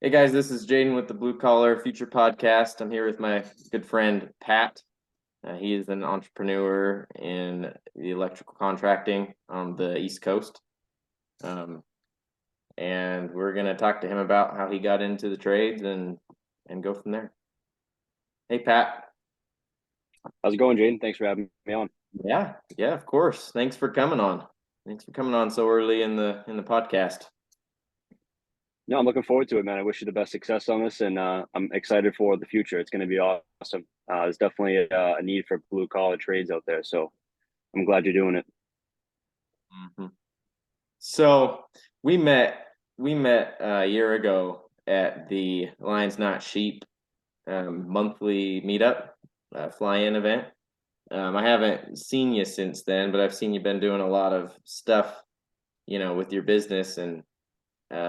Hey guys, this is Jaden with the Blue Collar Future Podcast. I'm here with my good friend Pat. He is an entrepreneur in the electrical contracting on the East Coast. Um, and we're going to talk to him about how he got into the trades and go from there. Hey Pat. How's it going, Jaden? Thanks for having me on. Yeah, of course. Thanks for coming on. Thanks for coming on so early in the podcast. No, I'm looking forward to it, man. I wish you the best success on this, and I'm excited for the future. It's going to be awesome. There's definitely a need for blue collar trades out there, so I'm glad you're doing it. Mm-hmm. So we met a year ago at the Lions Not Sheep monthly meetup, fly-in event. I haven't seen you since then, but I've seen you've been doing a lot of stuff, with your business. And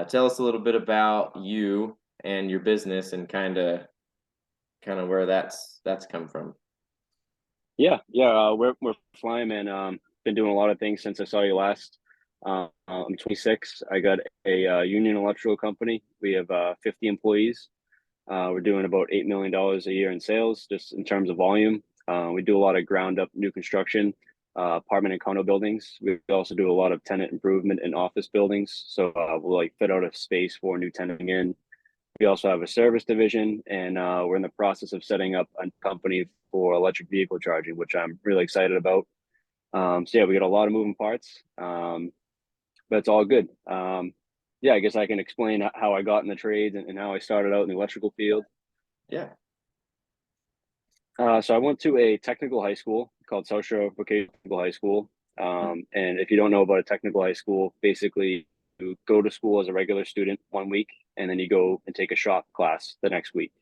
tell us a little bit about you and your business and kind of where that's come from. Yeah. We're flying, man. Been doing a lot of things since I saw you last. I'm 26. I got a union electrical company. We have 50 employees. We're doing about $8 million a year in sales, just in terms of volume. We do a lot of ground up new construction, apartment and condo buildings. We also do a lot of tenant improvement in office buildings. So we'll like fit out a space for a new tenant in. We also have a service division, and we're in the process of setting up a company for electric vehicle charging, which I'm really excited about. So yeah, we got a lot of moving parts, but it's all good. Yeah, I guess I can explain how I got in the trades and how I started out in the electrical field. Yeah. So I went to a technical high school called South Shore Vocational High School. And if you don't know about a technical high school, basically you go to school as a regular student 1 week, and then you go and take a shop class the next week.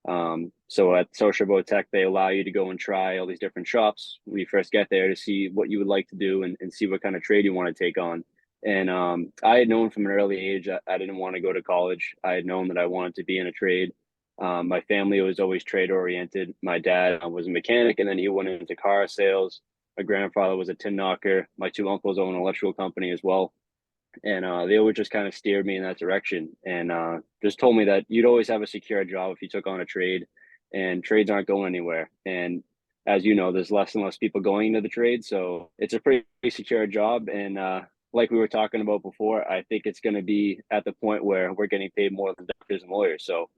So at South Shore Tech, they allow you to go and try all these different shops when you first get there to see what you would like to do and see what kind of trade you want to take on. And I had known from an early age I didn't want to go to college. I had known that I wanted to be in a trade. My family was always trade oriented. My dad was a mechanic, and then he went into car sales. My grandfather was a tin knocker. My two uncles own an electrical company as well, and they always just kind of steered me in that direction, and just told me that you'd always have a secure job if you took on a trade, and trades aren't going anywhere. And as you know, there's less and less people going into the trade, so it's a pretty secure job. And like we were talking about before, I think it's going to be at the point where we're getting paid more than doctors and lawyers. So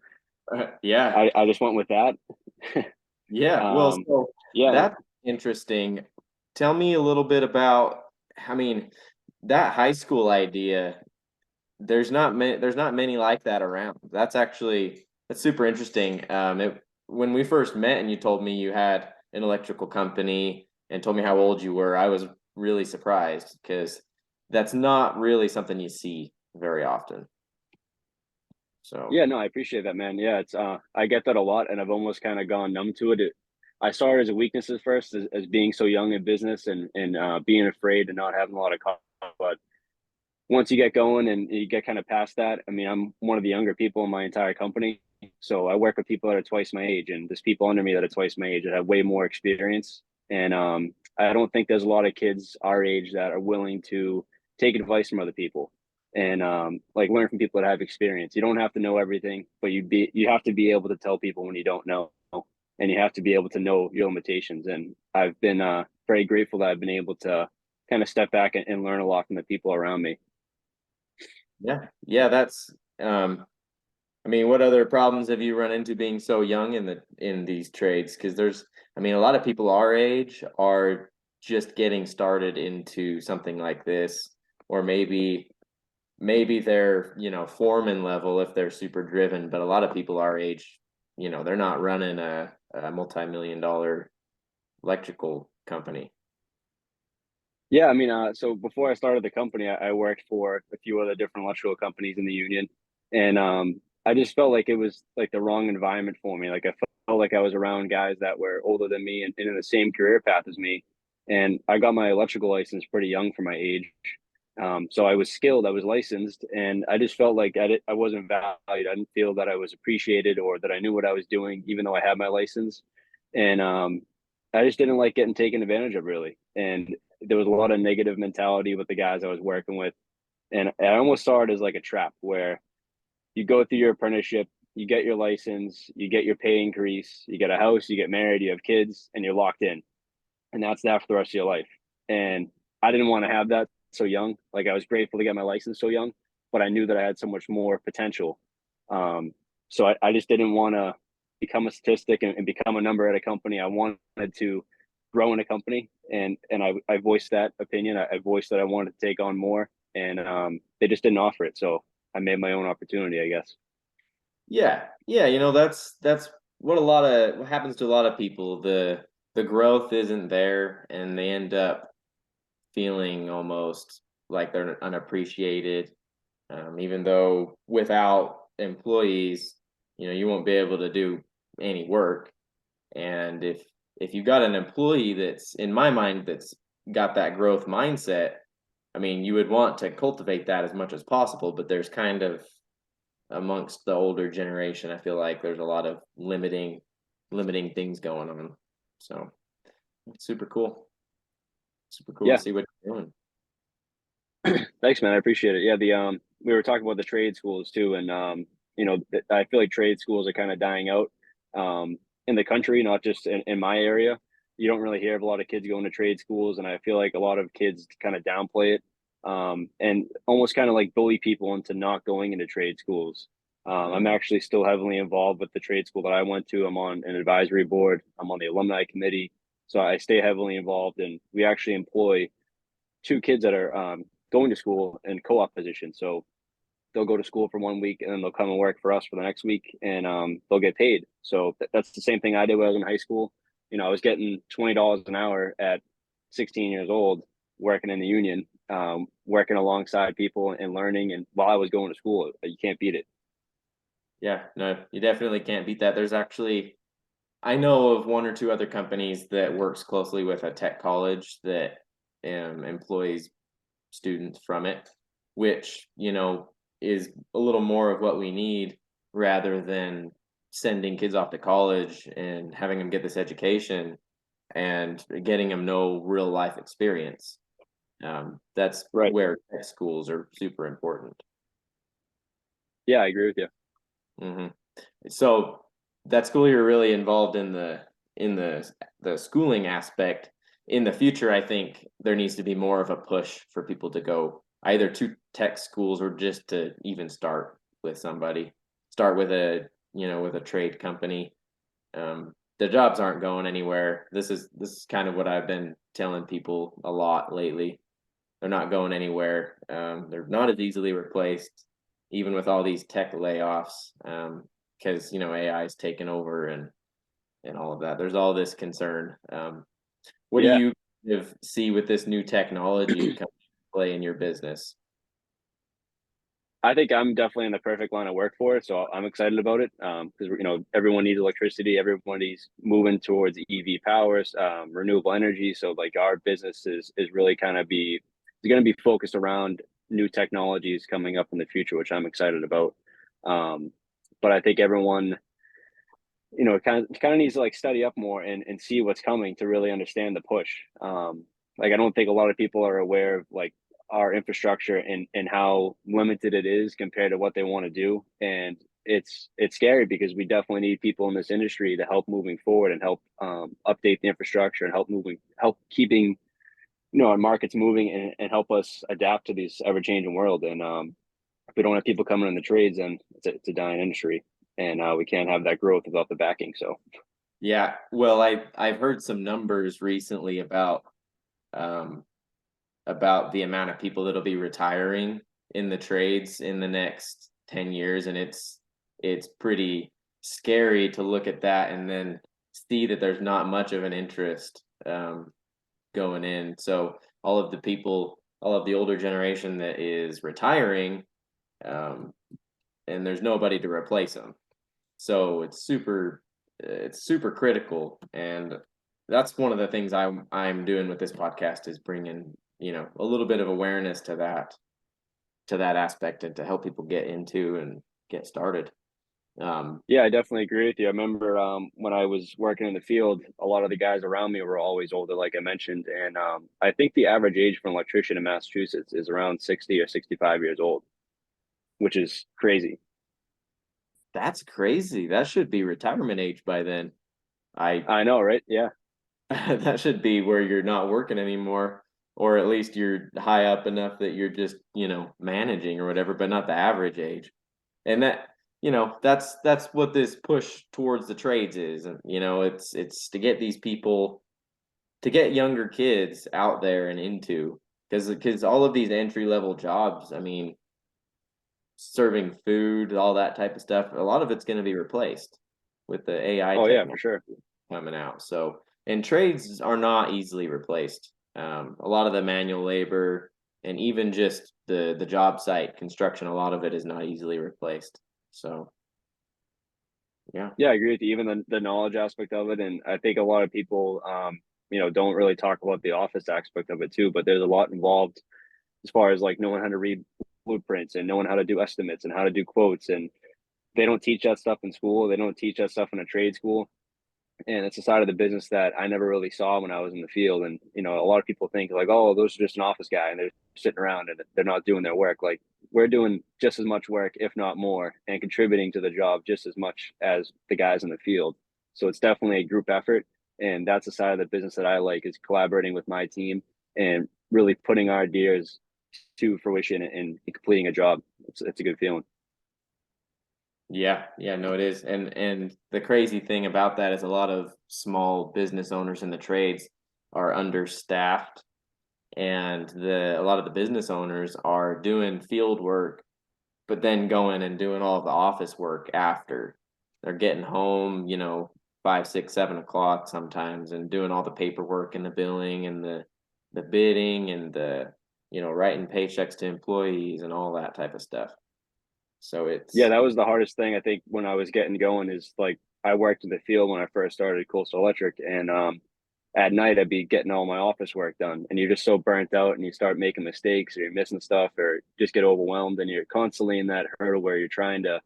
Yeah. I just went with that. Yeah. Well, um, so yeah, that's interesting. Tell me a little bit about, I mean, that high school idea. There's not many like that around. That's super interesting. When we first met and you told me you had an electrical company and told me how old you were, I was really surprised because that's not really something you see very often. So, yeah, no, I appreciate that, man. Yeah, it's I get that a lot, and I've almost kind of gone numb to it. I saw it as a weakness at first, as being so young in business and being afraid and not having a lot of confidence. But once you get going and you get kind of past that, I mean, I'm one of the younger people in my entire company, so I work with people that are twice my age, and there's people under me that are twice my age that have way more experience. And I don't think there's a lot of kids our age that are willing to take advice from other people and like learn from people that have experience. You don't have to know everything, but you have to be able to tell people when you don't know, and you have to be able to know your limitations. And I've been very grateful that I've been able to kind of step back and learn a lot from the people around me. yeah, that's I mean, what other problems have you run into being so young in these trades? Because I mean, a lot of people our age are just getting started into something like this, or maybe they're, foreman level if they're super driven, but a lot of people our age, they're not running a multi-million dollar electrical company. Yeah, I mean, so before I started the company, I worked for a few other different electrical companies in the union, and I just felt like it was like the wrong environment for me. Like I felt like I was around guys that were older than me and in the same career path as me, and I got my electrical license pretty young for my age. So I was skilled, I was licensed, and I just felt like I wasn't valued. I didn't feel that I was appreciated or that I knew what I was doing, even though I had my license. And I just didn't like getting taken advantage of, really. And there was a lot of negative mentality with the guys I was working with. And I almost saw it as like a trap where you go through your apprenticeship, you get your license, you get your pay increase, you get a house, you get married, you have kids, and you're locked in. And that's that for the rest of your life. And I didn't want to have that so young. Like I was grateful to get my license so young, but I knew that I had so much more potential. Um, so I just didn't want to become a statistic and become a number at a company. I wanted to grow in a company, and I voiced that opinion. I voiced that I wanted to take on more, and they just didn't offer it. So I made my own opportunity, I guess. Yeah, yeah, that's what happens to a lot of people. The growth isn't there, and they end up feeling almost like they're unappreciated. Even though without employees, you won't be able to do any work. And if you got an employee that's, in my mind, that's got that growth mindset, I mean, you would want to cultivate that as much as possible. But there's kind of amongst the older generation, I feel like there's a lot of limiting things going on. So it's super cool. Super cool to Yeah, see what you're doing. thanks, man. I appreciate it. Yeah, the we were talking about the trade schools too, and I feel like trade schools are kind of dying out in the country, not just in my area. You don't really hear of a lot of kids going to trade schools, and I feel like a lot of kids kind of downplay it and almost kind of like bully people into not going into trade schools. I'm Mm. actually still heavily involved with the trade school that I went to. I'm on an advisory board. I'm on the alumni committee, so I stay heavily involved, and we actually employ two kids that are going to school in co-op positions. So they'll go to school for 1 week and then they'll come and work for us for the next week, and they'll get paid. So that's the same thing I did when I was in high school. I was getting $20 an hour at 16 years old, working in the union, working alongside people and learning. And while I was going to school, you can't beat it. Yeah, no, you definitely can't beat that. There's actually, I know of one or two other companies that works closely with a tech college that employs students from it, which, is a little more of what we need rather than sending kids off to college and having them get this education and getting them no real life experience. That's Right. where tech schools are super important. Yeah, I agree with you. Hmm. So that's cool. You're really involved in the schooling aspect. In the future, I think there needs to be more of a push for people to go either to tech schools or just to even start with somebody. Start with a trade company. The jobs aren't going anywhere. This is kind of what I've been telling people a lot lately. They're not going anywhere. They're not as easily replaced, even with all these tech layoffs, because AI is taking over and all of that. There's all this concern. What do Yeah. you see with this new technology coming into play in your business? I think I'm definitely in the perfect line of work for it, so I'm excited about it. Because everyone needs electricity, everybody's moving towards EV powers, renewable energy. So like our business is really kind of is going to be focused around new technologies coming up in the future, which I'm excited about. Um, but I think everyone kind of needs to like study up more and see what's coming to really understand the push. Like I don't think a lot of people are aware of like our infrastructure and how limited it is compared to what they want to do. And it's scary because we definitely need people in this industry to help moving forward and help update the infrastructure and help keeping our markets moving and help us adapt to this ever changing world. And if we don't have people coming in the trades, then it's a dying industry, and we can't have that growth without the backing. So Yeah, well, I've heard some numbers recently um, about the amount of people that'll be retiring in the trades in the next 10 years, and it's pretty scary to look at that and then see that there's not much of an interest going in. So all of the older generation that is retiring, um, and there's nobody to replace them. So it's super critical, and that's one of the things I'm doing with this podcast is bringing a little bit of awareness to that aspect and to help people get into and get started. Um, yeah, I definitely agree with you. I remember when I was working in the field, a lot of the guys around me were always older, like I mentioned, and I think the average age for an electrician in Massachusetts is around 60 or 65 years old, which is crazy. That's crazy. That should be retirement age by then. I I know, right? Yeah. that should be where you're not working anymore, or at least you're high up enough that you're just, managing or whatever, but not the average age. And that, that's what this push towards the trades is. And it's to get these people, to get younger kids out there and into, because all of these entry level jobs, I mean, serving food, all that type of stuff, a lot of it's going to be replaced with the AI Oh yeah, for technology sure. coming out. So, and trades are not easily replaced. A lot of the manual labor and even just the job site construction, a lot of it is not easily replaced. So, yeah. Yeah, I agree with you. Even the knowledge aspect of it, and I think a lot of people, don't really talk about the office aspect of it too. But there's a lot involved as far as like knowing how to read blueprints and knowing how to do estimates and how to do quotes. And they don't teach that stuff in school. They don't teach that stuff in a trade school. And it's a side of the business that I never really saw when I was in the field. And a lot of people think like, oh, those are just an office guy, and they're sitting around and they're not doing their work. Like we're doing just as much work, if not more, and contributing to the job just as much as the guys in the field. So it's definitely a group effort, and that's the side of the business that I like, is collaborating with my team and really putting our ideas to fruition and completing a job. It's a good feeling. Yeah, yeah, no, it is. And the crazy thing about that is a lot of small business owners in the trades are understaffed, and the a lot of the business owners are doing field work, but then going and doing all of the office work after. They're getting home, 5, 6, 7 o'clock sometimes, and doing all the paperwork and the billing and the bidding and the writing paychecks to employees and all that type of stuff. So Yeah, it's that was the hardest thing I think when I was getting going, is like I worked in the field when I first started Coastal Electric, and at night I'd be getting all my office work done, and you're just so burnt out and you start making mistakes or you're missing stuff or just get overwhelmed, and you're constantly in that hurdle where you're trying to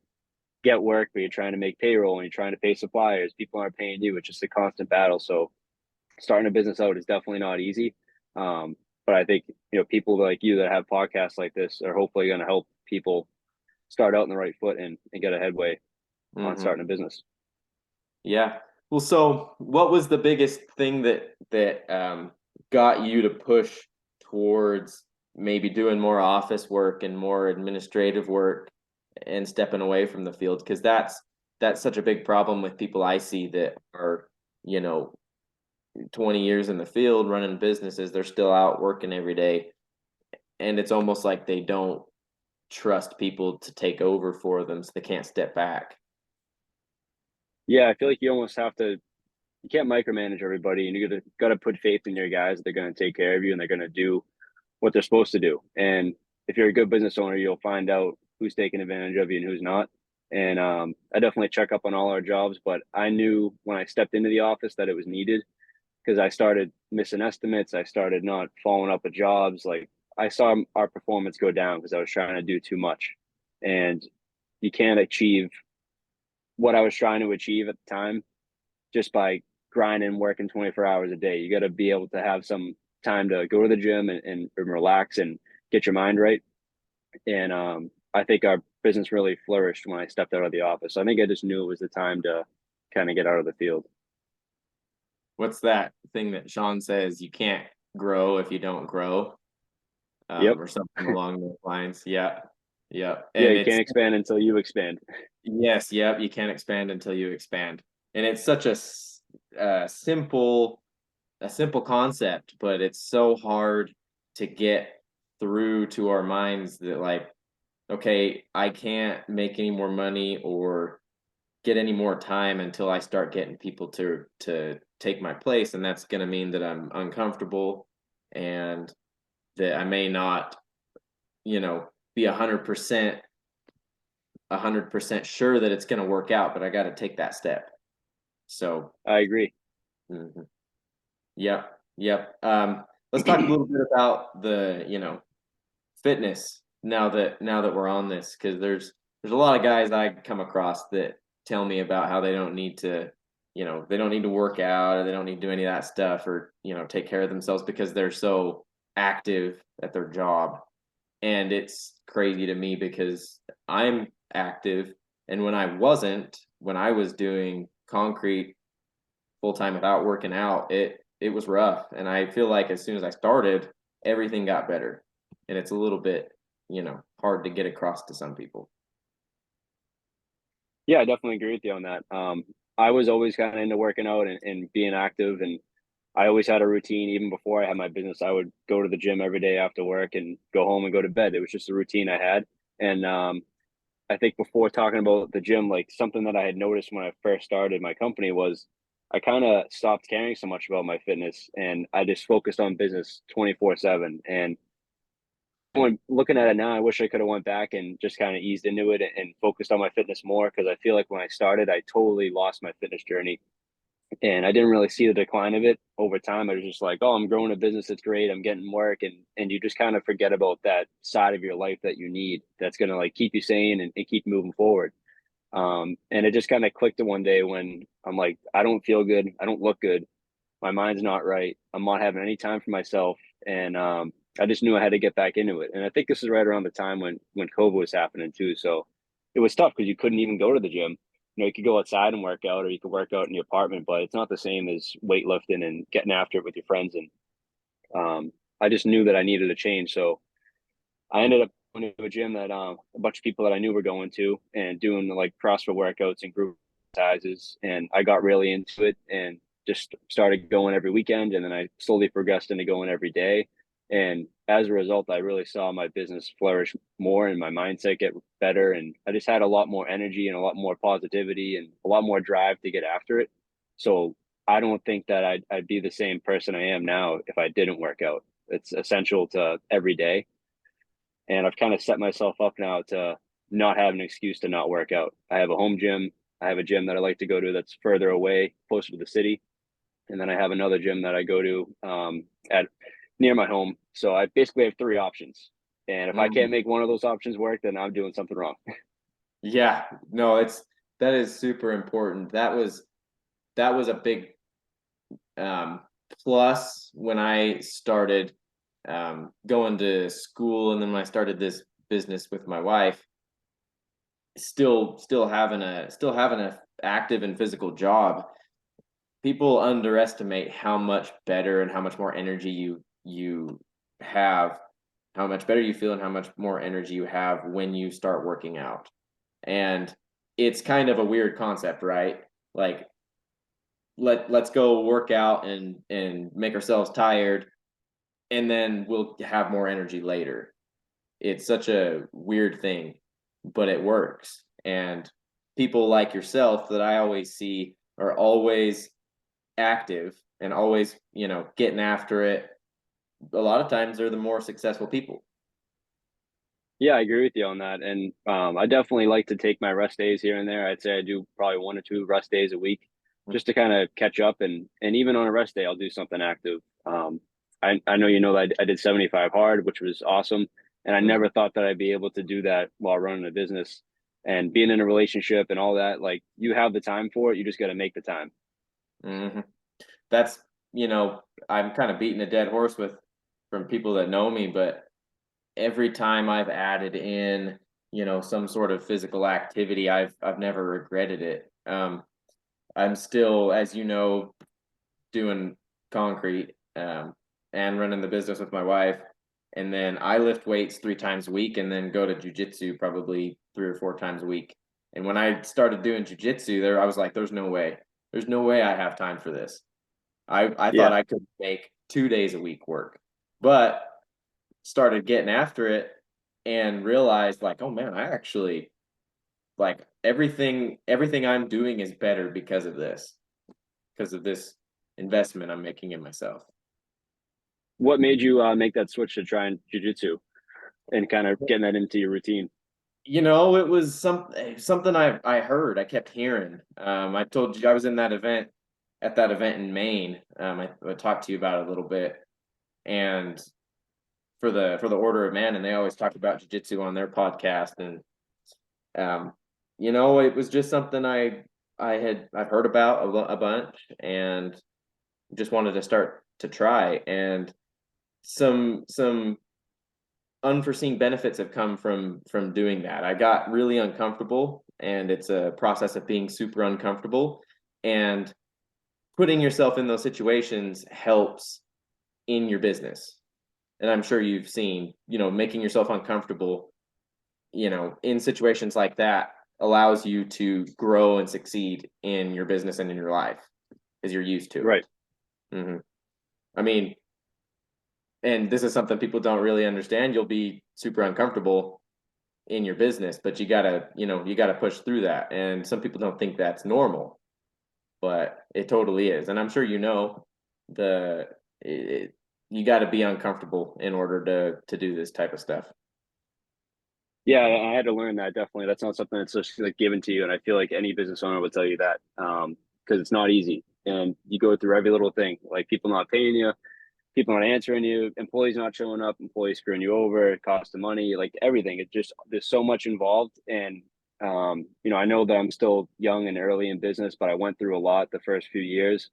get work, but you're trying to make payroll and you're trying to pay suppliers. People aren't paying you. It's just a constant battle. So starting a business out is definitely not easy. But I think people like you that have podcasts like this are hopefully going to help people start out in the right foot and get a headway on mhm. starting a business. Yeah. Well, so what was the biggest thing that got you to push towards maybe doing more office work and more administrative work and stepping away from the field? Because that's such a big problem with people I see that are, you know, 20 years in the field running businesses. They're still out working every day, and it's almost like they don't trust people to take over for them, so they can't step back. Yeah, I feel like you almost have to. You can't micromanage everybody, and you got to put faith in your guys. They're going to take care of you, and they're going to do what they're supposed to do. And if you're a good business owner, you'll find out who's taking advantage of you and who's not. And I definitely check up on all our jobs, but I knew when I stepped into the office that it was needed, because I started missing estimates. I started not following up with jobs. Like I saw our performance go down because I was trying to do too much. And you can't achieve what I was trying to achieve at the time just by grinding, working 24 hours a day. You got to be able to have some time to go to the gym and relax and get your mind right. And I think our business really flourished when I stepped out of the office. So I think I just knew it was the time to kind of get out of the field. What's that thing that Sean says? You can't grow if you don't grow, Yep. or something along those lines. Yeah, yeah, Yeah, and you it's can't expand until you expand. yes, yep. You can't expand until you expand, and it's such a simple concept, but it's so hard to get through to our minds that like, okay, I can't make any more money or get any more time until I start getting people to take my place, and that's going to mean that I'm uncomfortable and that I may not, be 100% sure that it's going to work out, but I got to take that step. So, I agree. mhm. Yep, yep. Let's talk a little bit about the, fitness now that we're on this, because there's a lot of guys I come across that tell me about how they don't need to work out, or they don't need to do any of that stuff, or take care of themselves because they're so active at their job. And it's crazy to me because I'm active And when I was doing concrete full time without working out, it was rough. And I feel like as soon as I started, everything got better. And it's a little bit, hard to get across to some people. Yeah, I definitely agree with you on that. I was always kind of into working out and being active, and I always had a routine. Even before I had my business, I would go to the gym every day after work and go home and go to bed. It was just a routine I had. And I think before talking about the gym, like something that I had noticed when I first started my company was I kind of stopped caring so much about my fitness, and I just focused on business 24/7. And when looking at it now, I wish I could have went back and just kind of eased into it and focused on my fitness more, because I feel like when I started, I totally lost my fitness journey, and I didn't really see the decline of it over time. I was just like, oh, I'm growing a business. It's great. I'm getting work. And you just kind of forget about that side of your life that you need, that's going to like keep you sane and keep moving forward. And it just kind of clicked to one day when I'm like, I don't feel good. I don't look good. My mind's not right. I'm not having any time for myself. And I just knew I had to get back into it. And I think this is right around the time when COVID was happening too. So it was tough because you couldn't even go to the gym. You could go outside and work out, or you could work out in your apartment, but it's not the same as weightlifting and getting after it with your friends. And I just knew that I needed a change. So I ended up going to a gym that a bunch of people that I knew were going to, and doing like CrossFit workouts and group exercises. And I got really into it and just started going every weekend. And then I slowly progressed into going every day. And as a result, I really saw my business flourish more and my mindset get better. And I just had a lot more energy and a lot more positivity and a lot more drive to get after it. So I don't think that I'd be the same person I am now if I didn't work out. It's essential to every day, and I've kind of set myself up now to not have an excuse to not work out. I have a home gym. I have a gym that I like to go to that's further away, closer to the city, and then I have another gym that I go to at near my home. So I basically have three options, and if I can't Mhm. make one of those options work, then I'm doing something wrong. Yeah, no, that is super important. That was a big um, plus when I started going to school, and then when I started this business with my wife. Still having a active and physical job, people underestimate how much better and how much more energy you have, how much better you feel, and how much more energy you have when you start working out. And it's kind of a weird concept, right? Like, let's go work out and make ourselves tired, and then we'll have more energy later. It's such a weird thing, but it works. And people like yourself that I always see are always active and always, getting after it. A lot of times they're the more successful people. Yeah, I agree with you on that. And I definitely like to take my rest days here and there. I'd say I do probably one or two rest days a week just to kind of catch up. And even on a rest day, I'll do something active. I know you know that I did 75 hard, which was awesome. And I never thought that I'd be able to do that while running a business and being in a relationship and all that. Like, you have the time for it. You just got to make the time. Mm-hmm. That's, I'm kind of beating a dead horse with from people that know me, but every time I've added in, some sort of physical activity, I've never regretted it. I'm still, as you know, doing concrete, and running the business with my wife. And then I lift weights 3 times a week and then go to jujitsu probably 3 or 4 times a week. And when I started doing jujitsu there, I was like, there's no way. There's no way I have time for this. I thought Yeah. I could make 2 days a week work, but started getting after it and realized like, oh man, I actually like everything I'm doing is better because of this investment I'm making in myself. What made you make that switch to try and jujitsu and kind of getting that into your routine? It was something I heard. I kept hearing. I told you I was in that event in Maine. I talked to you about it a little bit, and for the Order of Man, and they always talk about jujitsu on their podcast, and um, it was just something I've heard about a bunch, and just wanted to start to try. And some unforeseen benefits have come from doing that. I got really uncomfortable, and it's a process of being super uncomfortable, and putting yourself in those situations helps in your business. And I'm sure you've seen, making yourself uncomfortable, in situations like that allows you to grow and succeed in your business and in your life because you're used to Right. it. Hmm. I mean, and this is something people don't really understand. You'll be super uncomfortable in your business, but you gotta push through that. And some people don't think that's normal, but it totally is. And I'm sure the it, you got to be uncomfortable in order to do this type of stuff. Yeah, I had to learn that definitely. That's not something that's just like given to you, and I feel like any business owner would tell you that because it's not easy, and you go through every little thing, like people not paying you, people not answering you, employees not showing up, employees screwing you over, cost of money, like everything. It just there's so much involved, and I know that I'm still young and early in business, but I went through a lot the first few years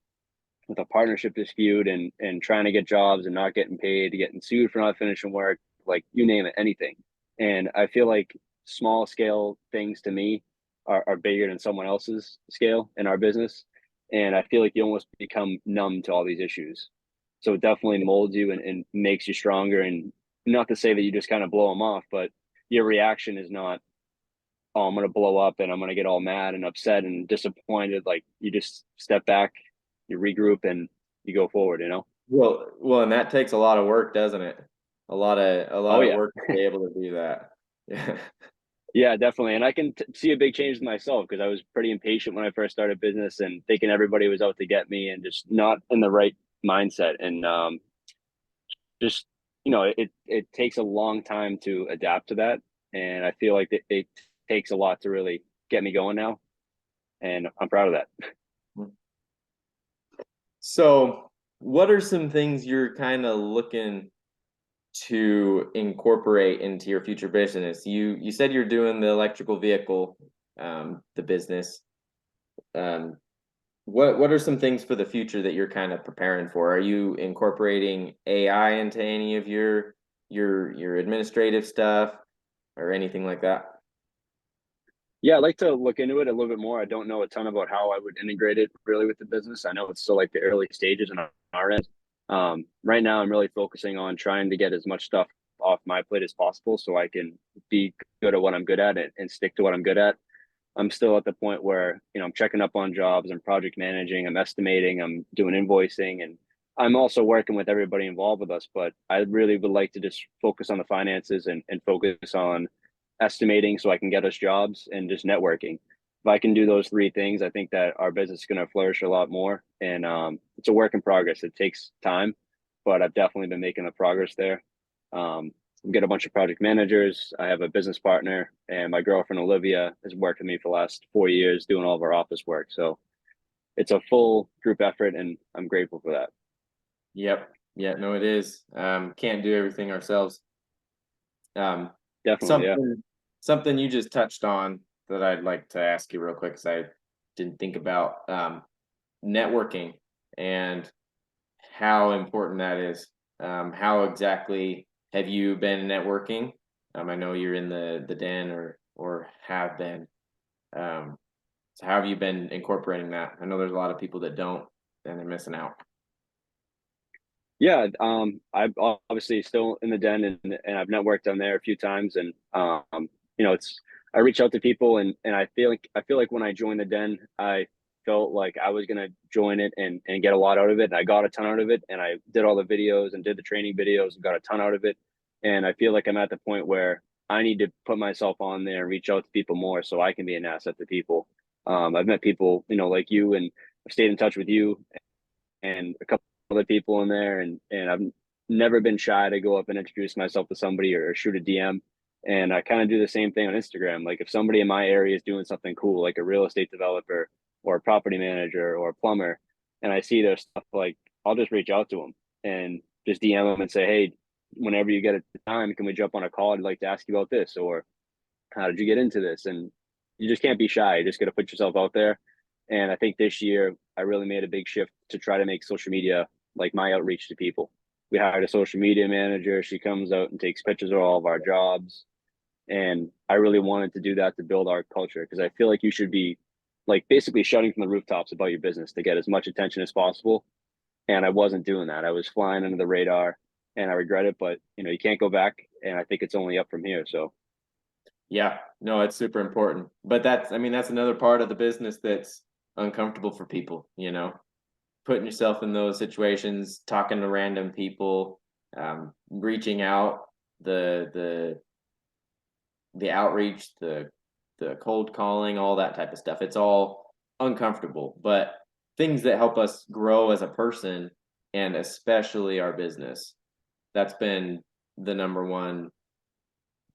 with a partnership dispute and trying to get jobs and not getting paid, getting sued for not finishing work, like you name it, anything. And I feel like small scale things to me are bigger than someone else's scale in our business. And I feel like you almost become numb to all these issues. So it definitely molds you and makes you stronger. And not to say that you just kind of blow them off, but your reaction is not, oh, I'm going to blow up and I'm going to get all mad and upset and disappointed. Like you just step back, you regroup, and you go forward, you know? Well, and that takes a lot of work, doesn't it? A lot Oh, of yeah. work to be able to do that. Yeah. Yeah, definitely. And I can see a big change in myself because I was pretty impatient when I first started business and thinking everybody was out to get me and just not in the right mindset. And just, it takes a long time to adapt to that. And I feel like it takes a lot to really get me going now. And I'm proud of that. So, what are some things you're kind of looking to incorporate into your future business? You said you're doing the electrical vehicle, the business. Um, what are some things for the future that you're kind of preparing for? Are you incorporating AI into any of your administrative stuff or anything like that? Yeah, I'd like to look into it a little bit more. I don't know a ton about how I would integrate it really with the business. I know it's still like the early stages on our end. Right now, I'm really focusing on trying to get as much stuff off my plate as possible so I can be good at what I'm good at and stick to what I'm good at. I'm still at the point where, I'm checking up on jobs, I'm project managing, I'm estimating, I'm doing invoicing, and I'm also working with everybody involved with us. But I really would like to just focus on the finances and focus on estimating so I can get us jobs and just networking. If I can do those three things, I think that our business is going to flourish a lot more. And it's a work in progress. It takes time, but I've definitely been making the progress there. We get a bunch of project managers. I have a business partner, and my girlfriend Olivia has worked with me for the last 4 years doing all of our office work. So it's a full group effort, and I'm grateful for that. Yep. Yeah, no, it is. Can't do everything ourselves. Um, Definitely, yeah. something you just touched on that I'd like to ask you real quick because I didn't think about networking and how important that is. How exactly have you been networking? I know you're in the den or have been. Um, so how have you been incorporating that? I know there's a lot of people that don't, and they're missing out. Yeah, I'm obviously still in the den, and I've networked on there a few times, and it's I reach out to people, and I feel like when I joined the den, I felt like I was gonna join it and get a lot out of it, and I got a ton out of it, and I did all the videos and did the training videos and got a ton out of it, and I feel like I'm at the point where I need to put myself on there and reach out to people more so I can be an asset to people. I've met people, like you, and I've stayed in touch with you and a couple other people in there, and I've never been shy to go up and introduce myself to somebody or shoot a DM. And I kind of do the same thing on Instagram. Like if somebody in my area is doing something cool, like a real estate developer or a property manager or a plumber, and I see their stuff, like I'll just reach out to them and just DM them and say, hey, whenever you get a time, can we jump on a call? I'd like to ask you about this, or how did you get into this? And you just can't be shy. You just got to put yourself out there. And I think this year I really made a big shift to try to make social media like my outreach to people. We hired a social media manager. She comes out and takes pictures of all of our jobs. And I really wanted to do that to build our culture because I feel like you should be like basically shouting from the rooftops about your business to get as much attention as possible. And I wasn't doing that. I was flying under the radar and I regret it, but you can't go back. And I think it's only up from here. So Yeah, no, it's super important. But that's, I mean, that's another part of the business that's uncomfortable for people, putting yourself in those situations, talking to random people, reaching out, the the outreach, the cold calling, all that type of stuff. It's all uncomfortable, but things that help us grow as a person and especially our business. That's been the number one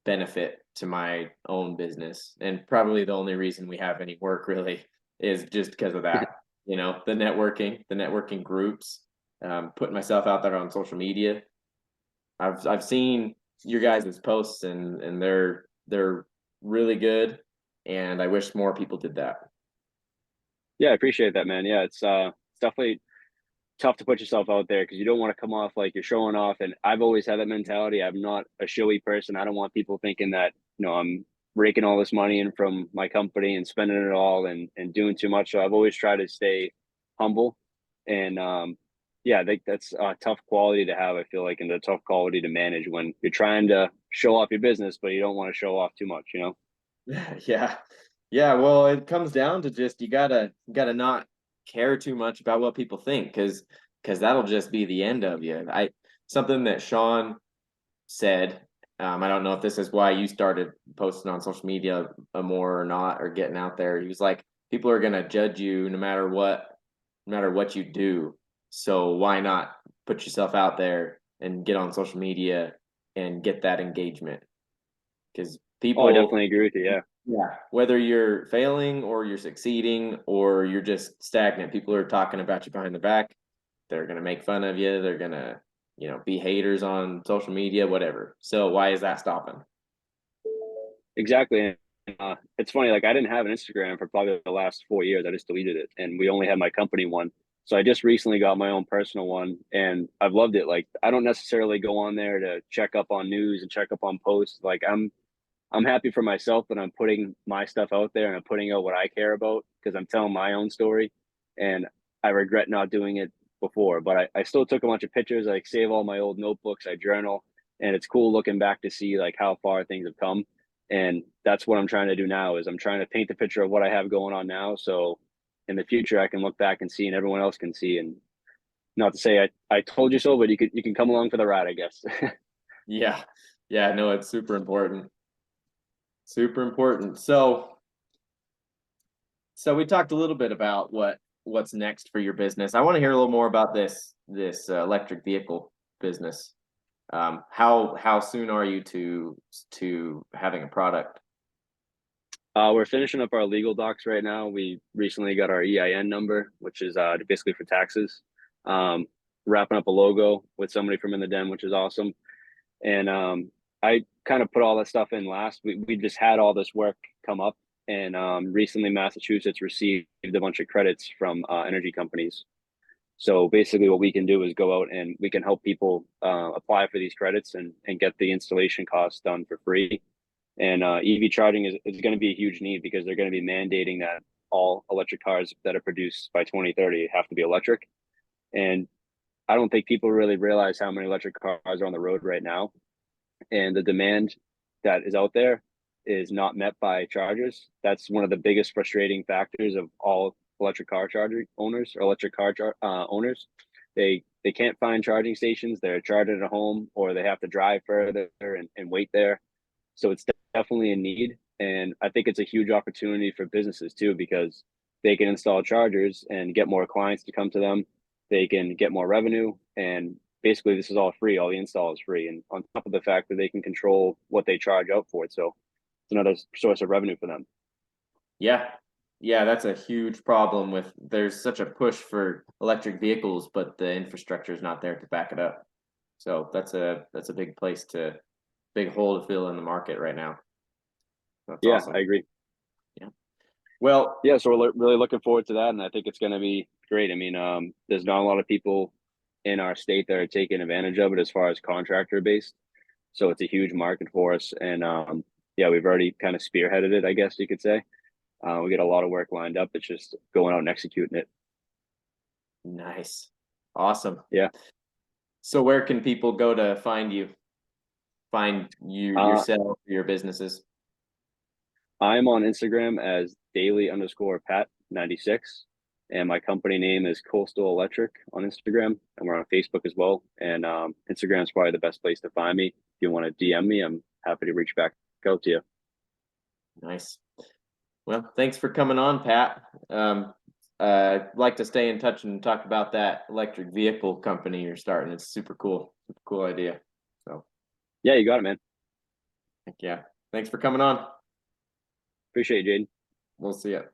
benefit to my own business, and probably the only reason we have any work really is just because of that. The networking groups, putting myself out there on social media. I've seen your guys' posts, and they're really good, and I wish more people did that. yeah, I appreciate that, man. Yeah, it's definitely tough to put yourself out there because you don't want to come off like you're showing off. And I've always had that mentality. I'm not a showy person. I don't want people thinking that, I'm raking all this money in from my company and spending it all and doing too much. So I've always tried to stay humble. And yeah, I think that's a tough quality to have, I feel like, and a tough quality to manage when you're trying to show off your business, but you don't want to show off too much. Yeah. Yeah, well, it comes down to just you gotta not care too much about what people think, because that'll just be the end of you. I Something that Sean said, I don't know if this is why you started posting on social media more or not, or getting out there. He was like, people are gonna judge you no matter what you do. So why not put yourself out there and get on social media and get that engagement? Because Oh, I people, definitely agree with you. Yeah. yeah, whether you're failing or you're succeeding or you're just stagnant, people are talking about you behind the back. They're gonna make fun of you. They're gonna, be haters on social media, whatever. So why is that stopping? Exactly. It's funny, like I didn't have an Instagram for probably the last 4 years. I just deleted it, and we only had my company one. So I just recently got my own personal one, and I've loved it. Like I don't necessarily go on there to check up on news and check up on posts. Like I'm happy for myself that I'm putting my stuff out there and I'm putting out what I care about because I'm telling my own story. And I regret not doing it before, but I still took a bunch of pictures. I like, save all my old notebooks, I journal, and it's cool looking back to see like how far things have come. And that's what I'm trying to do now is I'm trying to paint the picture of what I have going on now. So in the future I can look back and see and everyone else can see. And not to say I told you so, but you can come along for the ride, I guess. Yeah, yeah, no, it's super important. Super important. So we talked a little bit about what's next for your business. I want to hear a little more about this electric vehicle business. How soon are you to having a product? We're finishing up our legal docs right now. We recently got our EIN number, which is basically for taxes. Um, Wrapping up a logo with somebody from In the Den, which is awesome. And I kind of put all that stuff in last. We just had all this work come up, and recently Massachusetts received a bunch of credits from energy companies. So basically, what we can do is go out and we can help people apply for these credits and get the installation costs done for free. And EV charging is going to be a huge need because they're going to be mandating that all electric cars that are produced by 2030 have to be electric. And I don't think people really realize how many electric cars are on the road right now. And the demand that is out there is not met by chargers. That's one of the biggest frustrating factors of all electric car charger owners or owners. They can't find charging stations. They're charging at home or they have to drive further and wait there. So it's definitely a need. And I think it's a huge opportunity for businesses too, because they can install chargers and get more clients to come to them. They can get more revenue. And basically, this is all free. All the install is free. And on top of the fact that they can control what they charge out for it. So it's another source of revenue for them. Yeah. Yeah, that's a huge problem with there's such a push for electric vehicles, but the infrastructure is not there to back it up. So that's a big hole to fill in the market right now. That's Yeah, I awesome. agree. Yeah. Well, Yeah, so we're really looking forward to that. And I think it's going to be great. I mean, there's not a lot of people in our state that are taking advantage of it as far as contractor based. So it's a huge market for us. And yeah, we've already kind of spearheaded it, I guess you could say. We get a lot of work lined up. It's just going out and executing it. Nice. Awesome. Yeah. So where can people go to find you? Find you Uh, yourself, your businesses? I'm on Instagram as daily_Pat96. And my company name is Coastal Electric on Instagram. And we're on Facebook as well. And Instagram is probably the best place to find me. If you want to DM me, I'm happy to reach back out to you. Nice. Well, thanks for coming on, Pat. I'd like to stay in touch and talk about that electric vehicle company you're starting. It's super cool idea. So, Yeah, you got it, man. yeah, thanks for coming on. Appreciate it, Jaden. We'll see you.